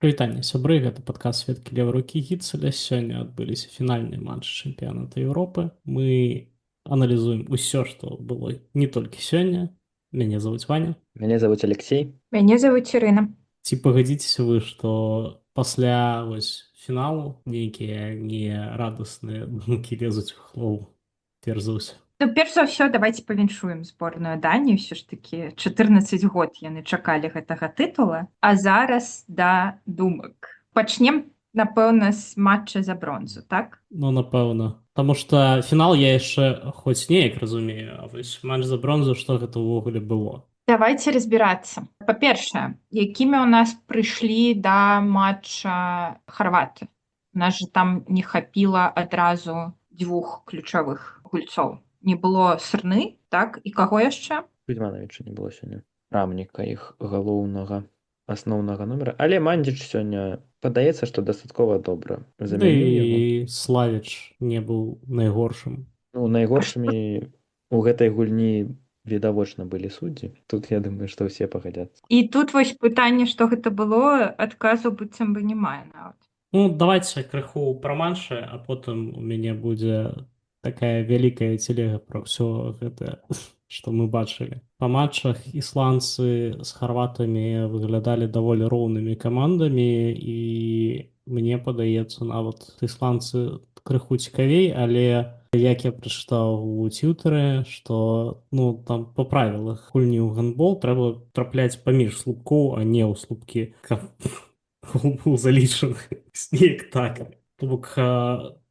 Прывітанне, сябры, гэта падкаст «Светкі левай рукі» Гіцеля. Сёння адбыліся фінальныя матчы чэмпіяната Еўропы. Мы аналізуем усё, што было не толькі сёння. Мяне завуць Ваня. Меня зовут Алексей. Мяне завуць Ірына. Ці пагадзіцеся вы, што пасля фіналу нейкія нерадасныя думкі лезуць у галову? Перш за ўсё. Ну, перш за ўсё, давайте павіншуем зборную Дані. Ўсё ж такі 14 год яны чакалі гэтага тытула, а зараз да думак. Пачнем, напэўна, з матча за бронзу, так? Ну, напэўна. Таму што фінал я яшчэ хоць неяк разумею, а вось матч за бронзу, што гэта ўвогуле было? Давайте разбірацца. Па-першае, якімі ў нас прыйшлі да матча харваты? У нас же там не хапіла адразу двух ключавых гульцоў. Не было Сырны, так? І каго яшчэ? Кузьмановича не было сёння. Рамніка, іх галоўнага асноўнага нумара. Але Мандзіч сёння падаецца, што дастаткова добра Ды замяніў яго. і Славіч не быў найгоршым. Ну, найгоршымі у гэтай гульні відавочна былі суддзі. Тут я думаю, што ўсе пагадзяцца. І тут вось пытанне, што гэта было, адказу быццам бы не мае нават. Ну, давайте крыху пра матчы, а потым у мяне будзе такая вялікая телега пра ўсё гэта, што мы бачылі. Па матчах ісландцы з харватамі выглядалі даволі роўнымі камандамі, і мне падаецца, нават ісландцы крыху цікавей, але як я прачытаў у Твітары, што ну там па правілах гульні ў гандбол трэба трапляць паміж слупкоў, а не ў слупкі, каб гол быў залічаны. Неяк так. То бок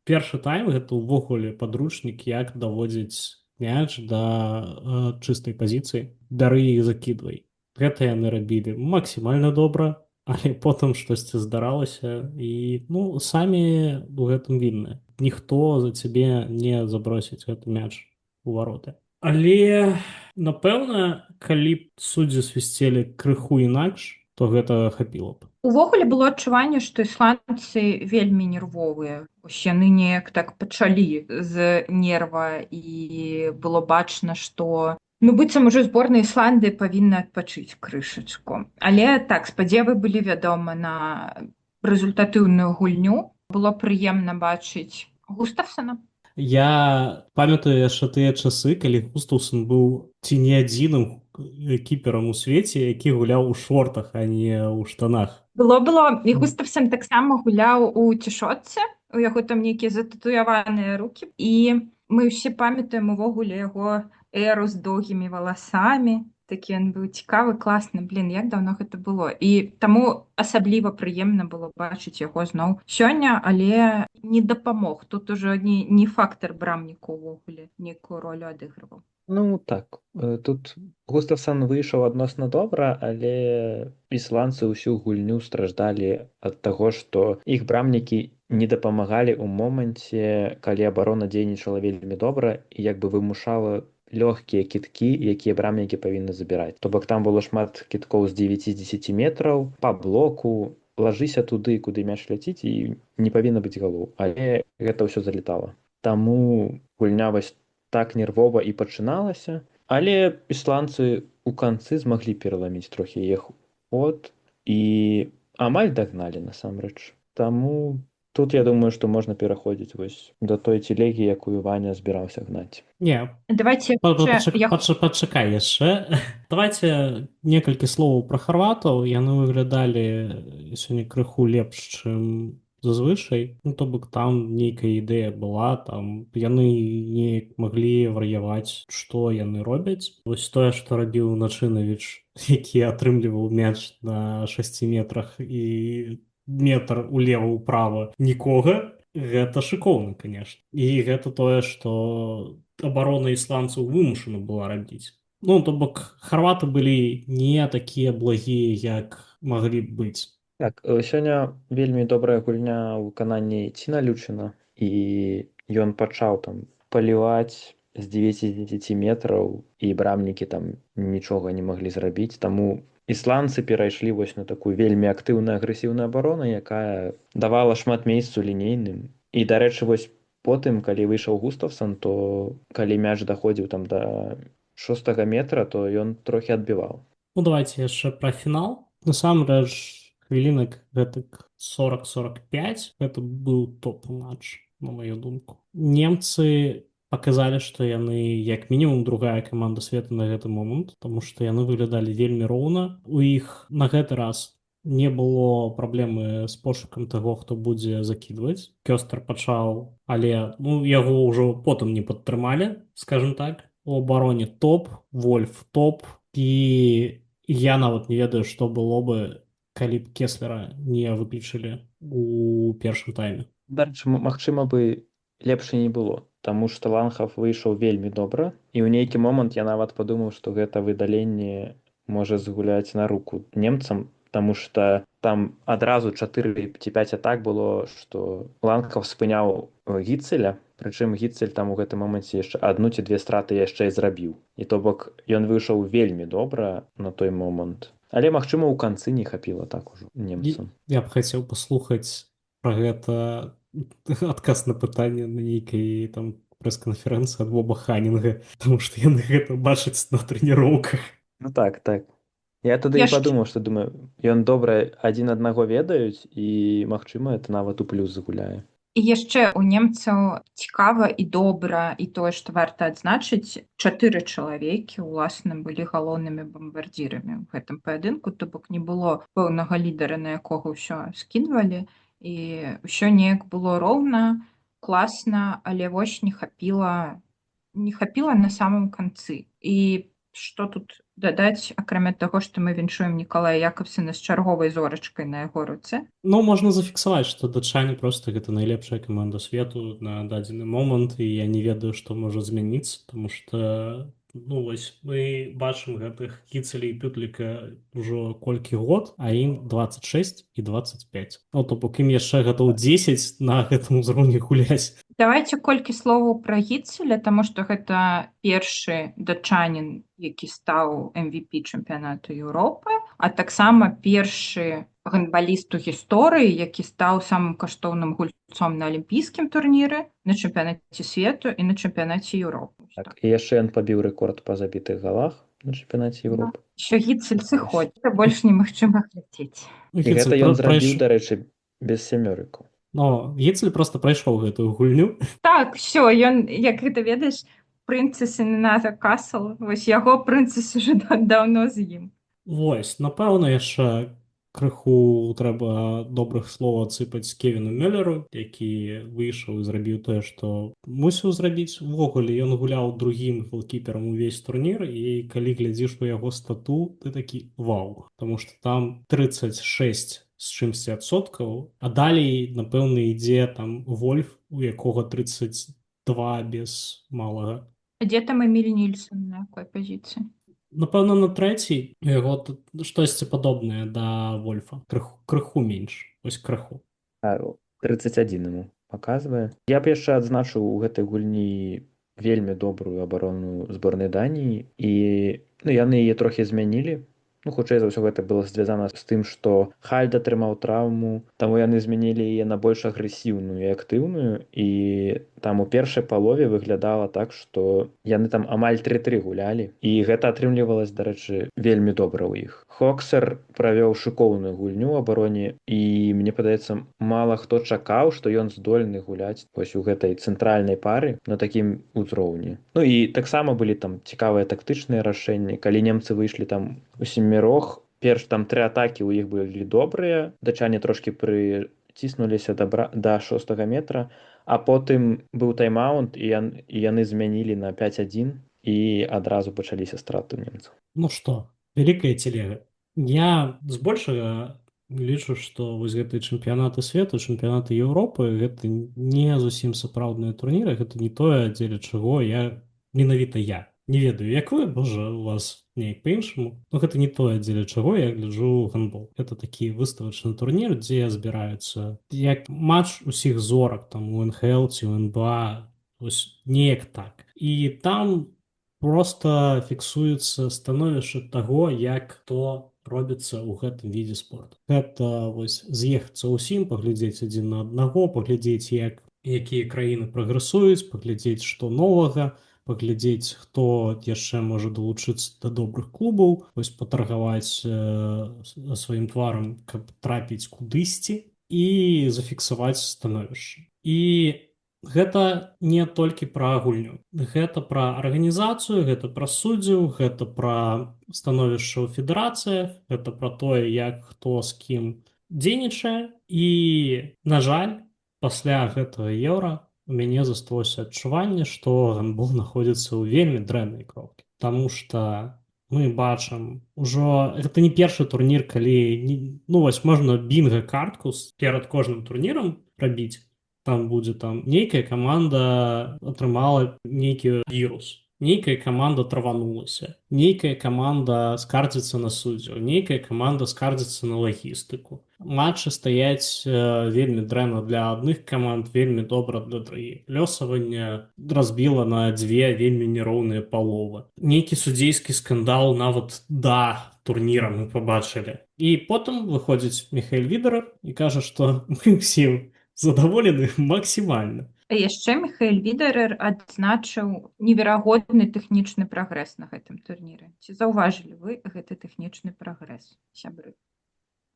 першы тайм гэта ўвогуле падручнік, як даводзіць мяч да чыстай пазіцыі. Бяры і закідвай. Гэта яны рабілі максімальна добра, але потым штосьці здаралася, і ну самі у гэтым вінны. Ніхто за цябе не забросіць гэты мяч у вароты. Але напэўна, калі б суддзі свісцелі крыху інакш, то гэта хапіла б. Увогуле было адчуванне, што ісландцы вельмі нервовыя. Ось яны неяк так пачалі з нерва, і было бачна, што ну быццам ужо зборная Ісландыі павінна адпачыць крышачку. Але так, спадзевы былі, вядома, на рэзультатыўную гульню. Было прыемна бачыць Густафсона. Я памятаю яшчэ тыя часы, калі Густаўсон быў ці не адзіным кіперам у свеце, які гуляў у шортах, а не ў штанах. Было. І Густафсон таксама гуляў у цішотцы, у яго там нейкія зататуяваныя рукі. І мы ўсе памятаем увогуле яго эру з доўгімі валасамі. Такі ён быў цікавы, класны. Блін, як даўно гэта было. І таму асабліва прыемна было бачыць яго зноў сёння, але не дапамог. Тут ужо не фактар брамніку ўвогуле нейкую ролю адыгрываў. Ну так, тут Густафсон выйшаў адносна добра, але ісландцы ўсю гульню страждалі ад таго, што іх брамнікі не дапамагалі ў моманце, калі абарона дзейнічала вельмі добра і як бы вымушала лёгкія кідкі, якія брамнікі павінны забіраць. То бок там было шмат кідкоў з 9-10 метраў па блоку, лажыся туды, куды мяч ляціць, і не павінна быць галоў, але гэта ўсё залетала. Таму гульня вось так нервова і пачыналася, але ісландцы ў канцы змаглі пераламіць трохі іх ход і амаль дагналі насамрэч. Таму тут я думаю, што можна пераходзіць вось да той телегі, якую Ваня збіраўся гнаць. Не, Давайте пачакай яшчэ. Давайте некалькі словаў пра харватаў. Яны выглядалі сёння крыху лепш, чым зазвычай. Ну, то бок там нейкая ідэя была, там яны неяк маглі вар'яваць, што яны робяць. Вось тое, што рабіў Начынавіч, які атрымліваў мяч на 6 метрах і метр улева-ўправа нікога, гэта шыкоўна, конечно. І гэта тое, што абарона ісландцаў вымушана была рабіць. Ну, то бок харваты былі не такія благія, як маглі б быць. Так, сёння вельмі добрая гульня ў выкананні Ціна Лючына, і ён пачаў там паліваць з 9-10 метраў, і брамнікі там нічога не маглі зрабіць, таму ісландцы перайшлі вось на такую вельмі актыўную агрэсіўную абарону, якая давала шмат месцу лінейным. І, дарэчы, вось потым, калі выйшаў Густафсон, то калі мяч даходзіў там да 6 метра, то ён трохі адбіваў. Ну, давайте яшчэ пра фінал. Насамрэч, хвілінак гэтак 40-45 гэта быў топ-матч, на мою думку. Немцы паказалі, што яны як мінімум другая каманда свету на гэты момант, таму што яны выглядалі вельмі роўна. У іх на гэты раз не было праблемы з пошукам таго, хто будзе закідваць. Кёстер пачаў, але яго ўжо потым не падтрымалі, скажем так. У абароне топ, Вольф топ, і я нават не ведаю, што было бы, калі б Кеслера не выключылі у першым тайме. Дарэчы, магчыма бы лепш і не было, таму што Ланхав выйшаў вельмі добра, і ў нейкі момант я нават падумаў, што гэта выдаленне можа згуляць на руку немцам, таму што там адразу 4 ці 5 атак было, што Ланхав спыняў Гіцеля, прычым Гіцель там у гэтым моманце яшчэ 1 ці 2 страты яшчэ і зрабіў. І то бок ён выйшаў вельмі добра на той момант. Але магчыма ў канцы не хапіла так ужо немцам. Я б хацеў паслухаць пра гэта адказ на пытанне на нейкай там прэс-канферэнцыі ад Боба Ханінга, таму што яны гэта бачаць на трэніроўках. Ну так. Я тады і падумаў, што думаю, ён добра адзін аднаго ведаюць і магчыма это нават у плюс загуляе. І яшчэ у немцаў цікава і добра, і тое, што варта адзначыць, 4 чалавекі ўласна былі галоўнымі бамбардзірамі ў гэтым паядынку, то бок не было пэўнага лідара, на якога ўсё скідвалі, і ўсё неяк было роўна, класна, але вось не хапіла на самым канцы. І што тут дадаць, акрамя таго, што мы віншуем Нікалая Якабсена з чарговай зорачкай на яго руцэ? Можна зафіксаваць, што датчане проста гэта найлепшая каманда свету на дадзены момант, і я не ведаю, што можа змяніцца, таму што вось мы бачым гэтых Гіцеля і Пютліка ўжо колькі год, а ім 26 і 25. То бок ім яшчэ гадоў 10 на гэтым узроўні гуляць. Давайце колькі словаў пра Гіцеля, таму што гэта першы датчанін, які стаў MVP чэмпіянату Еўропы, а таксама першы гандбаліст у гісторыі, які стаў самым каштоўным гульцом на алімпійскім турніры, на чэмпіянаце свету і на чэмпіянаце Еўропы. Так, і яшчэ ён пабіў рэкорд па забітых галах на чэмпіянаце Еўропы. Що Гіцель сыходзіць, больш немагчыма глядзець. І гэта ён зрабіў, дарэчы, без сямёрыкаў. Гіцель проста прайшоў гэтую гульню. Так, все, ён, як гэта ведаеш, Princess in Another Castle, вось яго прынцэс уже даўно з ім. Вось, напэўна, яшчэ крыху трэба добрых слоў адсыпаць Кевіну Мюллеру, які выйшаў і зрабіў тое, што мусіў зрабіць. Увогуле, ён гуляў другім голкіперам увесь турнір, і калі глядзіш у яго стату, ты такі вау. Таму што там 36 з чымсьці адсоткаў, а далей, напэўна, ідзе там Вольф, у якога 32 без малага. А дзе там Эміль Нільсон, на якой пазіцыі? Напэўна, на трэцяй у яго штосьці падобнае да Вольфа. Крыху менш. Вось крыху. 31 ему паказвае. Я б яшчэ адзначыў у гэтай гульні вельмі добрую абарону зборнай Даніі, і яны яе трохі змянілі. Хутчэй за ўсё гэта было звязана з тым, што Хальд атрымаў траўму, таму яны змянілі яе на больш агрэсіўную і актыўную, і там у першай палове выглядала так, што яны там амаль 3-3 гулялі, і гэта атрымлівалася, дарэчы, вельмі добра ў іх. Хоксер правёў шыкоўную гульню ў абароне, і мне падаецца, мала хто чакаў, што ён здольны гуляць вось у гэтай цэнтральнай пары на такім узроўні. І таксама былі там цікавыя тактычныя рашэнні, калі немцы выйшлі там у семірох, перш там 3 атакі ў іх былі добрыя, датчане трошкі прыціснуліся да 6-го метра, а потым быў тайм-аут, і яны змянілі на 5-1, і адразу пачаліся страты немцаў. Што, вялікая телега. Я збольшага лічу, што вось гэтыя чэмпіянаты свету, чэмпіянаты Еўропы, гэта не зусім сапраўдныя турніры, гэта не тое, дзеля чаго менавіта я. Не ведаю, як вы, можа, у вас неяк па-іншаму, гэта не тое, дзеля чаго я гляджу гандбол. Гэта такі выставачны турнір, дзе збіраюцца як матч усіх зорак, там у НХЛ ці у НБА, вось неяк так. І там проста фіксуецца становішча таго, як то робіцца ў гэтым відзе спорту. Гэта вось з'ехацца ўсім, паглядзець адзін на аднаго, паглядзець, якія краіны прагрэсуюць, паглядзець, што новага, паглядзець, хто яшчэ можа далучыцца да добрых клубаў, вось патаргаваць сваім тварам, каб трапіць кудысьці і зафіксаваць становішча. І гэта не толькі пра гульню. Гэта пра арганізацыю, гэта пра суддзяў, гэта пра становішча ў федэрацыях, гэта пра тое, як хто з кім дзейнічае. І, на жаль, пасля гэтага еўра у мяне засталося адчуванне, што гандбол знаходзіцца ў вельмі дрэннай кропкі. Таму што мы бачым ужо гэта не першы турнір, калі вось можна бінга-картку перад кожным турнірам рабіць. Там будзе нейкая каманда атрымала нейкі вірус, нейкая каманда траванулася, нейкая каманда скардзіцца на суддзяў, нейкая каманда скардзіцца на лагістыку. Матчы стаяць вельмі дрэнна для адных каманд, вельмі добра для другіх. Лёсаванне разбіла на дзве вельмі нероўныя паловы. Нейкі судзейскі скандал нават да турніра мы пабачылі. І потым выходзіць Міхаэль Відерер і кажа, што мы ўсім задаволены максімальна. А яшчэ Міхаэль Відерер адзначыў неверагодны тэхнічны прагрэс на гэтым турніры. Ці заўважылі вы гэты тэхнічны прагрэс, сябры?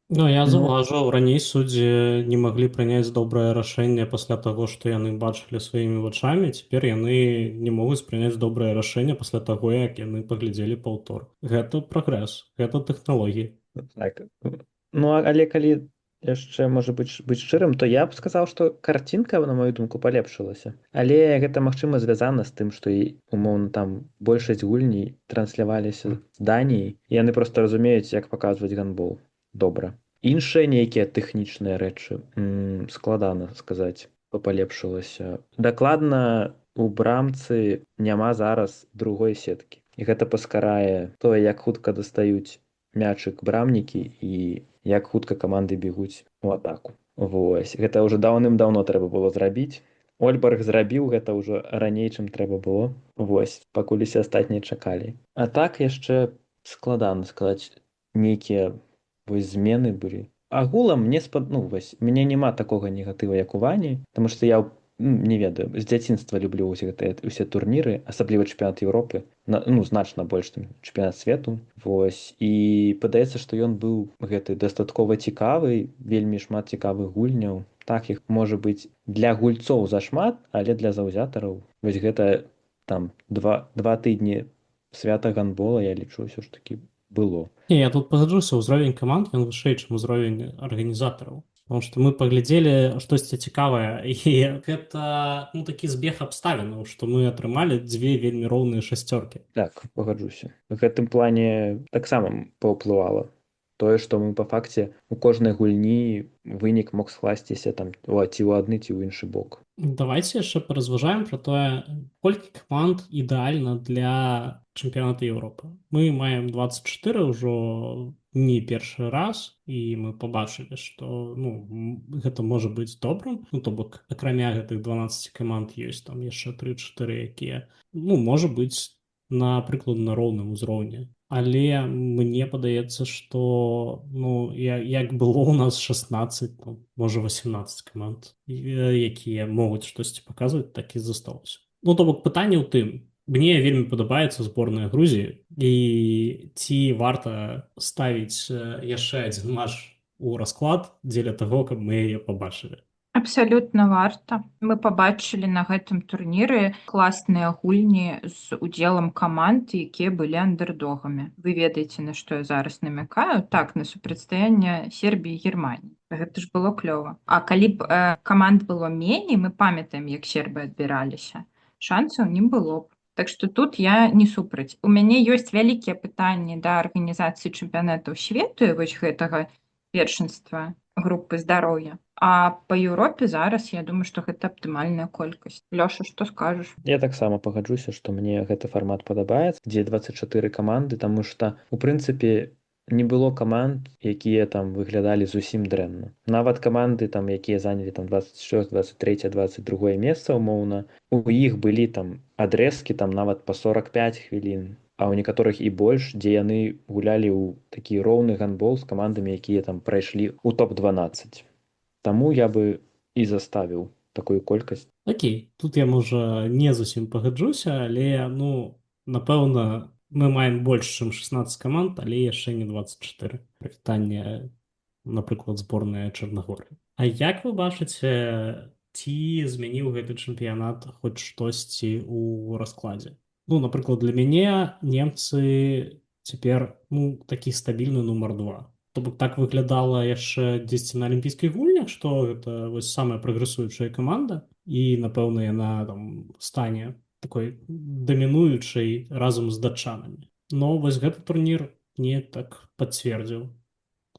Я заўважыў, раней суддзі не маглі прыняць добрае рашэнне пасля таго, што яны бачылі сваімі вачамі. Цяпер яны не могуць прыняць добрае рашэнне пасля таго, як яны паглядзелі паўтор. Гэта прагрэс, гэта тэхналогіі. Так. Але калі яшчэ можа быць шчырым, то я б сказаў, што карцінка, на мою думку, палепшылася. Але гэта, магчыма, звязана з тым, што умоўна там большасць гульней трансляваліся з Даніі. Яны проста разумеюць, як паказваць гандбол добра. Іншыя нейкія тэхнічныя рэчы складана сказаць, палепшылася. Дакладна у брамцы няма зараз другой сеткі. І гэта паскарае тое, як хутка дастаюць мячык брамнікі і як хутка каманды бегуць у атаку. Вось. Гэта ўжо даўным-даўно трэба было зрабіць. Ольберг зрабіў гэта ўжо раней, чым трэба было. Вось, пакуль усе астатнія чакалі. А так яшчэ складана сказаць, нейкія змены былі. Агулам мне няма такога негатыва, як у Вані, таму што я не ведаю, з дзяцінства люблю ўсе турніры, асабліва чэмпіянат Еўропы, значна больш, чым чэмпіянат свету. Вось. І падаецца, што ён быў гэты дастаткова цікавы, вельмі шмат цікавых гульняў. Так, іх можа быць для гульцоў зашмат, але для заўзятараў вось гэта там 2 тыдні свята гандбола, я лічу, ўсё ж такі было. Я тут пагаджуся, ўзровень каманд ён вышэй, чым узровень арганізатараў. Потому што мы паглядзелі штосьці цікавае, і гэта такі збег абставінаў, што мы атрымалі дзве вельмі роўныя шасцёркі. Так, пагаджуся. В гэтым плане таксама паўплывала тое, што мы па факце у кожнай гульні вынік мог скласціся там ці ў адны, ці ў іншы бок. Давайце яшчэ паразважаем пра тое, колькі каманд ідэальна для чэмпіяната Еўропы. Мы маем 24 ўжо не першы раз, і мы пабачылі, што гэта можа быць добрым. То бок, акрамя гэтых 12 каманд ёсць там яшчэ 3-4, якія можа быць, напрыклад, на роўным узроўні. Але мне падаецца, што як было ў нас 16, можа 18 каманд, якія могуць штосьці паказваць, так і засталося. То бок, пытанне ў тым, мне вельмі падабаецца зборная Грузіі, і ці варта ставіць яшчэ адзін матч у расклад дзеля таго, каб мы яе пабачылі. Абсалютна варта. Мы пабачылі на гэтым турніры класныя гульні з удзелам каманд, якія былі андэрдогамі. Вы ведаеце, на што я зараз намякаю? Так, на супрацьстаянне Сербіі і Германіі. Гэта ж было клёва. А калі б каманд было меней, мы памятаем, як сербы адбіраліся, шансаў не было б. Так што тут я не супраць. У мяне ёсць вялікія пытанні да арганізацыі чэмпіянатаў свету і вось гэтага першынства групы здароўя. А па Еўропе зараз, я думаю, што гэта аптымальная колькасць. Лёша, што скажаш? Я таксама пагаджуся, што мне гэты фармат падабаецца, дзе 24 каманды, таму што, у прынцыпе, не было каманд, якія там выглядалі зусім дрэнна. Нават каманды, якія занялі 24, 23, 22 месца, умоўна, у іх былі адрэзкі нават па 45 хвілін, а ў некаторых і больш, дзе яны гулялі ў такі роўны гандбол з камандамі, якія прайшлі ў топ-12. Таму я бы і заставіў такую колькасць. Окей, тут я можа не зусім пагаджуся, але ну напэўна мы маем больш чым 16 каманд, але яшчэ не 24 прывітанне, напрыклад, зборная Чарнагоры. А як вы бачыце, ці змяніў гэты чэмпіянат хоць штосьці ў раскладзе? Ну, напрыклад, для мяне немцы цяпер ну такі стабільны нумар 2. То бок так выглядала яшчэ дзесьці на алімпійскіх гульнях, што гэта вось самая прагрэсуючая каманда і напэўна яна там стане такой дамінуючай разам з датчанамі. Но вось гэты турнір не так пацвердзіў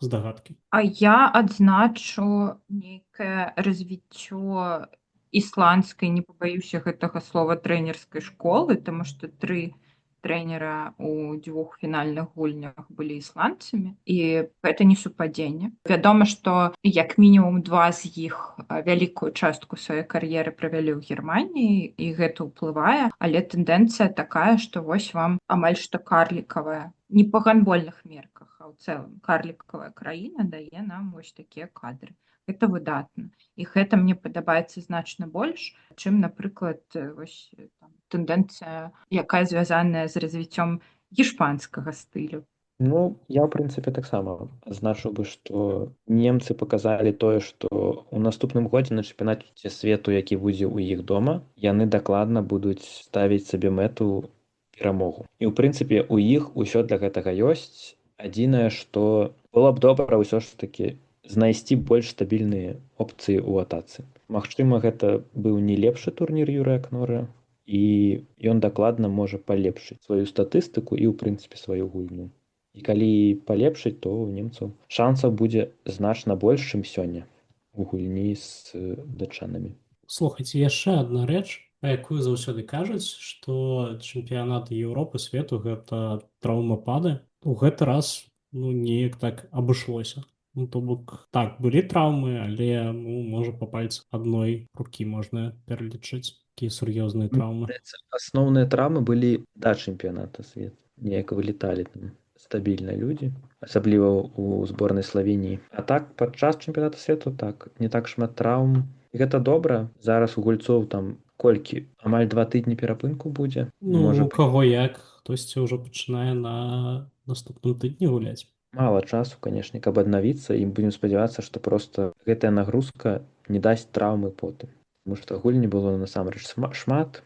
здагадкі. А я адзначу нейкае развіццё ісландскай, не пабаюся гэтага слова, трэнерскай школы, таму што 3 трэнера ў 2 фінальных гульнях былі ісландцамі, і гэта не супадзенне. Вядома, што як мінімум 2 з іх вялікую частку сваёй кар'еры правялі ў Германіі, і гэта ўплывае, але тэндэнцыя такая, што вось вам амаль што карлікавая, не па гандбольных мерках, а ў цэлым карлікавая краіна дае нам вось такія кадры. Гэта выдатна. І гэта мне падабаецца значна больш, чым, напрыклад, вось там тэндэнцыя, якая звязаная з развіццём іспанскага стылю. Ну, я, ў прынцыпе, таксама адзначыў бы, што немцы паказалі тое, што ў наступным годзе на чэмпіянаце свету, які будзе ў іх дома, яны дакладна будуць ставіць сабе мэту перамогу. І, ў прынцыпе, у іх усё для гэтага ёсць. Адзінае, што было б добра ўсё ж такі знайсці больш стабільныя опцыі ў атацы. Магчыма, гэта быў не лепшы турнір Юрыя Кнора, і ён дакладна можа палепшыць сваю статыстыку і, ў прынцыпе, сваю гульню. І калі палепшыць, то ў немцаў шансаў будзе значна больш, чым сёння у гульні з датчанамі. Слухайце, яшчэ адна рэч, па якую заўсёды кажуць, што чэмпіянаты Еўропы, свету гэта траўмапады. У гэты раз ну неяк так абышлося. Ну, то бок так, былі траўмы, але ну, можа па пальцах адной рукі можна пералічыць такія сур'ёзныя траўмы. Асноўныя траўмы былі да чэмпіяната свету. Неяк вылеталі там стабільна людзі, асабліва ў зборнай Славеніі. А так падчас чэмпіяната свету так не так шмат траўм. І гэта добра. Зараз у гульцоў там колькі амаль 2 тыдні перапынку будзе. Ну, можа у каго як, хтосьці ўжо пачынае на наступным тыдні гуляць. Мала часу, канешне, каб аднавіцца, і будзем спадзявацца, што проста гэтая нагрузка не дасць траўмы потым. Таму што гульні было насамрэч шмат,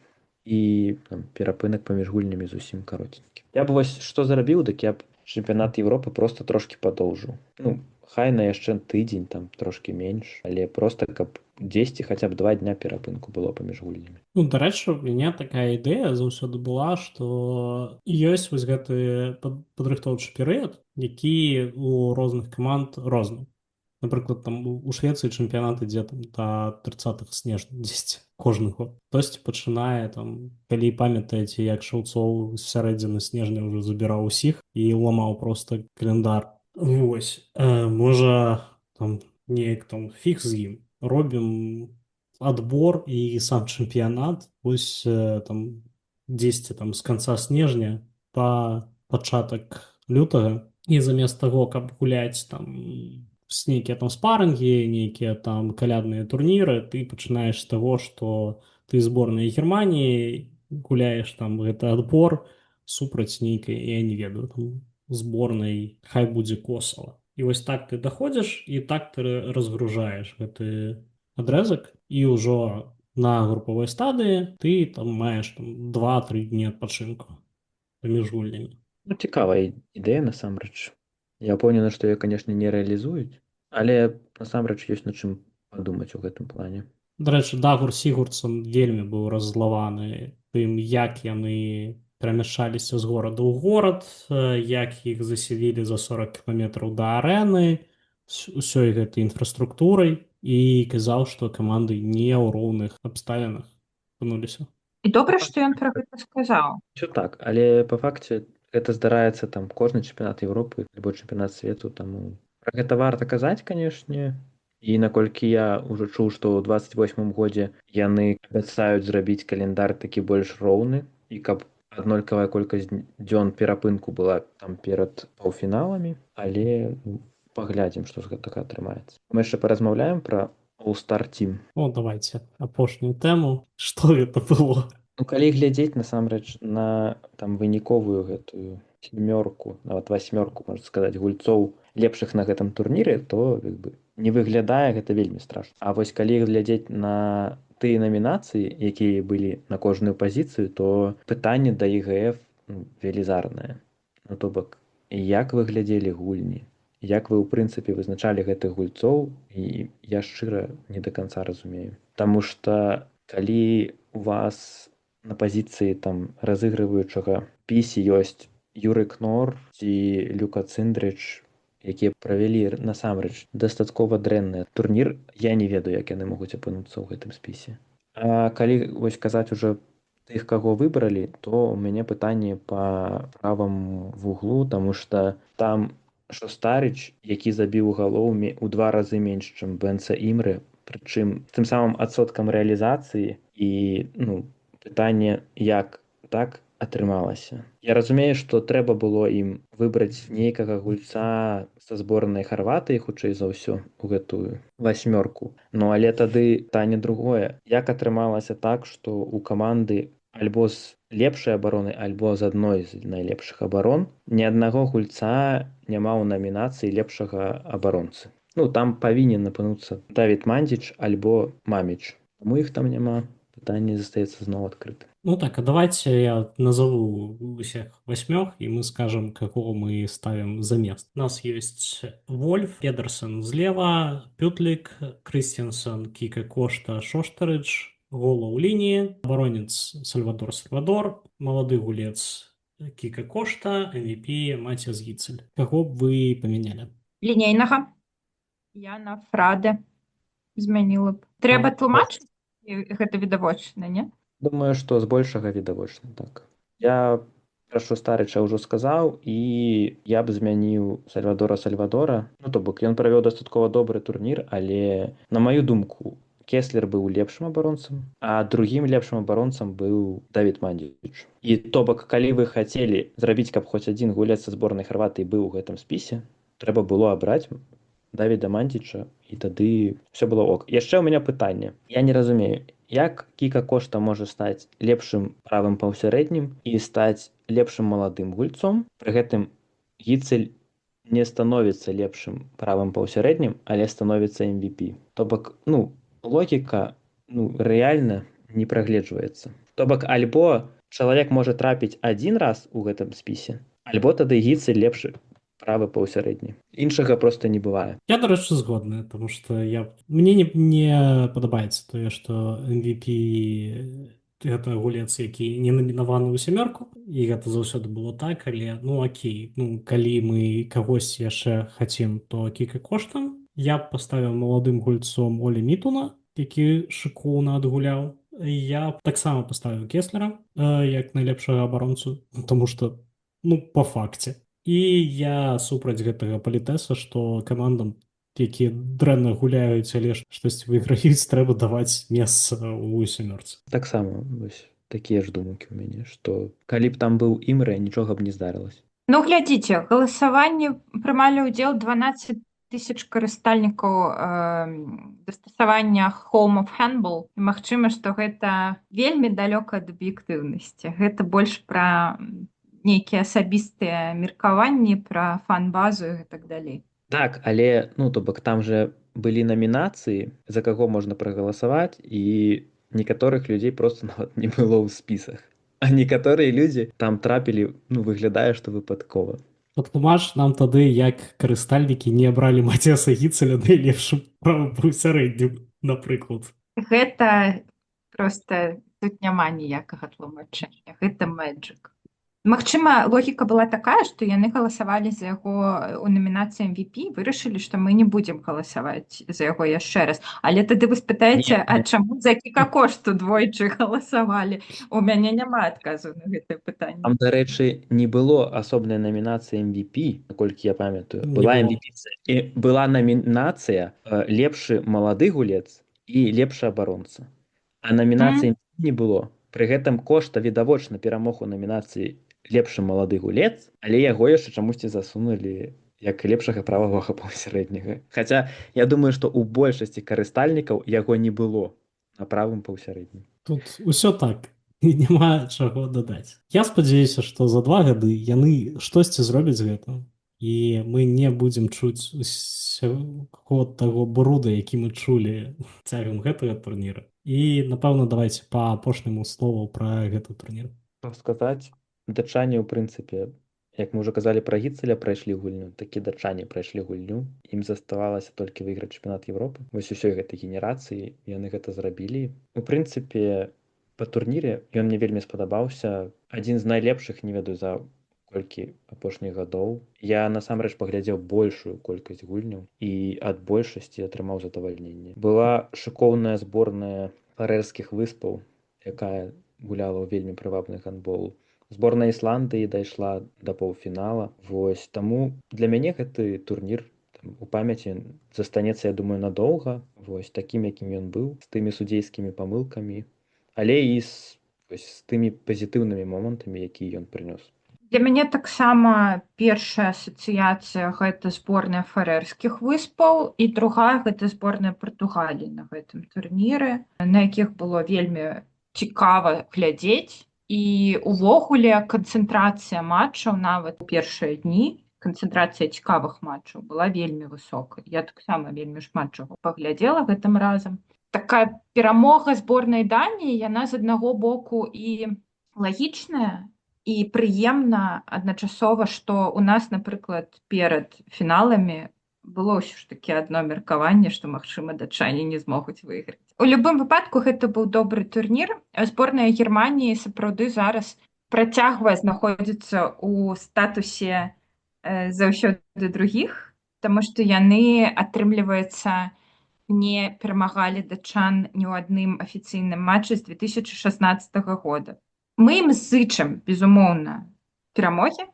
і там, перапынак паміж гульнямі зусім каротенькі. Я б вось што зрабіў, дык я б чэмпіянат Еўропы проста трошкі падоўжыў. Ну, хай на яшчэ тыдзень, там трошкі менш, але проста каб дзесьці хаця б 2 дня перапынку было паміж гульнямі. Ну, дарэчы, у мяне такая ідэя заўсёды была, што ёсць вось гэты падрыхтоўчы перыяд, які у розных каманд розны. Напрыклад, там у Швецыі чэмпіянат ідзе там да 30 снежня 10 кожны год. Хтосьці пачынае там, калі памятаеце, як Шаўцоў з сярэдзіны снежня ўжо забіраў усіх і ламаў проста календар. Вось, можа там неяк там фіг з ім. Робім адбор і сам чэмпіянат вось там 10 там з канца снежня па пачатак лютага, і замест таго, каб гуляць там нейкія там спарынгі, нейкія там калядныя турніры, ты пачынаеш з таго, што ты зборнай Германіі гуляеш там гэты адбор супраць нейкай, я не ведаю, там зборнай хай будзе Косава. І вось так ты даходзіш, і так ты разгружаеш гэты адрэзак, і ўжо на групавой стадыі ты там маеш 2-3 дні адпачынку паміж гульнямі. Ну, цікавая ідэя, насамрэч. Я ўпэўнены, што яе, канешне, не рэалізуюць, але насамрэч ёсць над чым падумаць у гэтым плане. Дарэчы, Дагур Сігурдсон вельмі быў раззлаваны тым, як яны перамяшчаліся з горада ў горад, як іх засялілі за 40 кіламетраў да арэны, усёй гэтай інфраструктурай, і казаў, што каманды не ў роўных абставінах апынуліся. І добра, што ён пра гэта сказаў. Усё так, але па факце гэта здараецца там кожны чэмпіянат Еўропы, альбо чэмпіянат свету, таму пра гэта варта казаць, канешне. І наколькі я ўжо чуў, што ў 28 годзе яны абяцаюць зрабіць календар такі больш роўны, і каб аднолькавая колькасць дзён перапынку была там перад паўфіналамі, але паглядзім, што з гэтага атрымаецца. Мы яшчэ паразмаўляем пра All-Star Team. О, давайте апошнюю тэму. Што гэта было? Ну, калі глядзець насамрэч на там выніковую гэтую сямёрку, нават васьмёрку, можна сказаць, гульцоў лепшых на гэтым турніры, то як бы не выглядае гэта вельмі страшна. А вось калі глядзець на тыя намінацыі, якія былі на кожную пазіцыю, то пытанне да ІГФ велізарнае. Ну, то бок, як вы глядзелі гульні, як вы ў прынцыпе вызначалі гэтых гульцоў, і я шчыра не да канца разумею. Таму што калі у вас на пазіцыі там разыгрываючага пісі ёсць Юры Кнор ці Люка Цындрыч, якія правялі насамрэч дастаткова дрэнны турнір, я не ведаю, як яны могуць апынуцца ў гэтым спісе. А калі вось казаць ужо тых, каго выбралі, то у мяне пытанне па праваму вуглу, таму што там Шостарыч, які забіў галоў у 2 разы менш, чым Бенца Імры, прычым тым самым адсоткам рэалізацыі і пытанне, як так атрымалася. Я разумею, што трэба было ім выбраць нейкага гульца са зборнай Харватыі, хутчэй за ўсё, у гэтую васьмёрку. Ну, але тады пытанне другое. Як атрымалася так, што ў каманды альбо з лепшай абароны, альбо з адной з найлепшых абарон ні аднаго гульца няма ў намінацыі лепшага абаронцы. Ну, там павінен апынуцца Давід Мандзіч альбо Маміч. Таму іх там няма. Пытанне застаецца зноў адкрытым. Ну так, а давайте я назову всех 8, и мы скажем, какого мы ставим за место. У нас есть Вольф, Педерсон слева, Пютлик, Кристенсен, Кика Кошта, Шостарыч, Голо у линии, оборонец Сальвадор, молодой гулец Кика Кошта, MVP Матиас Гицель. Кого бы вы поменяли? Лінейнага. Я на Фраде змяніла б. Трэба тлумачыць? Гэта відавочна, не? Думаю, што збольшага відавочна, так. Я пра Шостарыча ўжо сказаў, і я б змяніў Сальвадора. Ну, то бок, ён правёў дастаткова добры турнір, але, на маю думку, Кеслер быў лепшым абаронцам, а другім лепшым абаронцам быў Давід Мандзіч. І то бок, калі вы хацелі зрабіць, каб хоць адзін гулец са зборнай Харватыі быў у гэтым спісе, трэба было абраць Давіда Мандзіча, і тады ўсё было ок. Яшчэ ў мяне пытанне. Я не разумею, як Кіка Кошта можа стаць лепшым правым паўсярэднім і стаць лепшым маладым гульцом. Пры гэтым Гіцель не становіцца лепшым правым паўсярэднім, але становіцца MVP. То бок, логіка, рэальна не прагледжваецца. То бок, альбо чалавек можа трапіць адзін раз у гэтым спісе, альбо тады Гіцель лепшы правы паўсярэдні. Іншага проста не бывае. Я, до рэчы, згодны, тому што мне не падабаецца тое, што MVP гэта гулец, які не намінаваны ў 7, і гэта заўсёды было так, але окей, калі мы кагосьці яшчэ хацім, то Кіка Кошта. Я б паставіў маладым гульцом Олі Мітуна, які шыкоўна адгуляў. Я таксама паставіў Кеслера як найлепшага абаронцу, тому што, па факце. І я супраць гэтага палітэса, што камандам, якія дрэнна гуляюць, але штосьці выйграюць, трэба даваць месца ў 7. Таксама вось такія ж думкі ў мяне, што калі б там быў Імрэ, нічога б не здарылася. Ну, глядзіце, галасаванне прымалі ўдзел 12 000 карыстальнікаў дастасавання Home of Handball. І магчыма, што гэта вельмі далёка ад аб'ектыўнасці. Гэта больш пра нейкія асабістыя меркаванні, пра фан-базу і так далей. Так, але, то бок, там же былі намінацыі, за каго можна прагаласаваць, і некаторых людзей проста нават не было ў спісах. А некаторыя людзі там трапілі, выглядае, што выпадкова. Патлумач нам тады, як карыстальнікі не абралі Матіаса Гіцеля найлепшым правым паўсярэднім, напрыклад. Гэта проста тут няма ніякага тлумачэння. Гэта мэджык. Магчыма, логіка была такая, што яны галасавалі за яго ў намінацыі MVP, вырашылі, што мы не будзем галасаваць за яго яшчэ раз. Але тады вы спытаеце, а чаму за Кіка Кошту двойчы галасавалі? У мяне няма адказу на гэтае пытанне. Там, дарэчы, не было асобнай намінацыі MVP, наколькі я памятаю. Была MVP. І была намінацыя лепшы малады гулец і лепшы абаронца. А намінацыі не было. Пры гэтым Кошта відавочна перамог у намінацыі лепшы малады гулец, але яго яшчэ чамусьці засунулі як лепшага правага паўсярэдняга. Хаця я думаю, што ў большасці карыстальнікаў яго не было на правым паўсярэднім. Тут усё так, і няма чаго дадаць. Я спадзяюся, што за 2 гады яны штосьці зробяць з гэтым, і мы не будзем чуць усяго таго бруда, які мы чулі цягам гэтага турніра. І, напэўна, давайце па апошняму слову пра гэты турнір. Што сказаць, датчане, ў прынцыпе, як мы ўжо казалі пра Гіцеля, прайшлі гульню, такі датчане прайшлі гульню. Ім заставалася толькі выйграць чэмпіянат Европы. Вось усёй гэтай генерацыі яны гэта зрабілі. У прынцыпе, па турніре ён мне вельмі спадабаўся. Адзін з найлепшых, не ведаю за колькі апошніх гадоў. Я насамрэч паглядзеў большую колькасць гульняў і ад большасці атрымаў задавальненне. Была шыкоўная зборная Фарэрскіх выспаў, якая гуляла ў вельмі прывабны гандбол. Зборная Ісландыі дайшла да паўфінала. Вось таму для мяне гэты турнір у памяці застанецца, я думаю, надоўга. Вось такім, якім ён быў, з тымі судзейскімі памылкамі, але і з тымі пазітыўнымі момантамі, якія ён прынёс. Для мяне таксама першая асацыяцыя гэта зборная Фарэрскіх выспаў і другая гэта зборная Партугаліі на гэтым турніры, на якіх было вельмі цікава глядзець. І увогуле канцэнтрацыя матчаў нават у першыя дні, канцэнтрацыя цікавых матчаў была вельмі высокай. Я таксама вельмі шмат чаго паглядзела гэтым разам. Такая перамога зборнай Даніі, яна з аднаго боку і лагічная, і прыемна адначасова, што ў нас, напрыклад, перад фіналамі было ўсё ж такі адно меркаванне, што, магчыма, датчане не змогуць выйграць. У любым выпадку гэта быў добры турнір. Зборная Германіі сапраўды зараз працягвае знаходзіцца ў статусе заўсёды другіх, таму што яны, атрымліваецца, не перамагалі датчан ні ў адным афіцыйным матчы з 2016 года. Мы ім зычым, безумоўна, перамогі,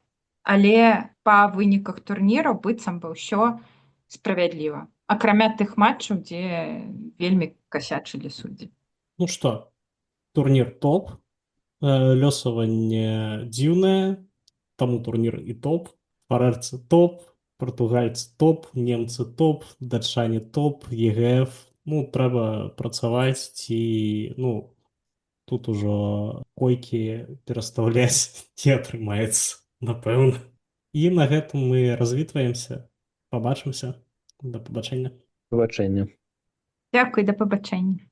але па выніках турніру быццам бы ўсё справядліва. Акрамя тых матчаў, дзе вельмі касячылі суддзі. Ну што, турнір топ, лёсаванне дзіўнае, таму турнір і топ, фарэрцы топ, партугальцы топ, немцы топ, датчане топ, ЕГФ. Ну, трэба працаваць ці, ну, тут ужо койкі перастаўляць ці атрымаецца, напэўна. І на гэтым мы развітваемся. Пабачымся. Да пабачэння. Выбачэнне. Дзякуй, да пабачэння.